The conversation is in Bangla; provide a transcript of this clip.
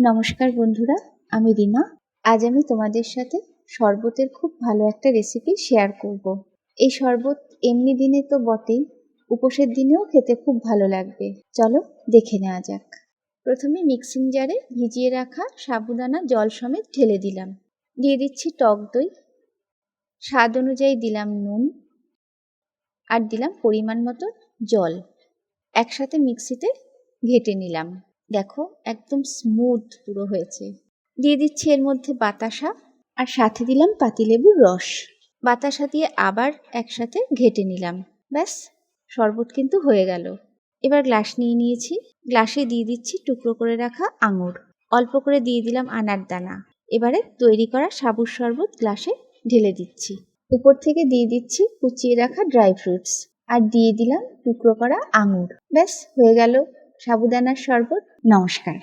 নমস্কার বন্ধুরা, আমি রিমা। আজ আমি তোমাদের সাথে শরবতের খুব ভালো একটা রেসিপি শেয়ার করব। এই শরবত এমনি দিনে তো বটেই, উপোসের দিনেও খেতে খুব ভালো লাগবে। চলো দেখে নেওয়া যাক। প্রথমে মিক্সিং জারে ভিজিয়ে রাখা সাবুদানা জল সমেত ঢেলে দিলাম। দিয়ে দিচ্ছি টক দই, স্বাদ অনুযায়ী দিলাম নুন, আর দিলাম পরিমাণ মতো জল। একসাথে মিক্সিতে ঘেটে নিলাম। দেখো একদম স্মুথ পুরো হয়েছে। দিয়ে দিচ্ছি এর মধ্যে বাতাসা, আর সাথে দিলাম পাতিলেবুর রস। বাতাসা দিয়ে আবার একসাথে ঘেটে নিলাম। ব্যাস, শরবত কিন্তু হয়ে গেল। এবার গ্লাস নিয়ে নিয়েছি, গ্লাসে দিয়ে দিচ্ছি টুকরো করে রাখা আঙুর, অল্প করে দিয়ে দিলাম আনার দানা। এবারে তৈরি করা সাবুর শরবত গ্লাসে ঢেলে দিচ্ছি। উপর থেকে দিয়ে দিচ্ছি কুচিয়ে রাখা ড্রাই ফ্রুটস, আর দিয়ে দিলাম টুকরো করা আঙুর। ব্যাস হয়ে গেল সাবুদানার শরবত। নমস্কার।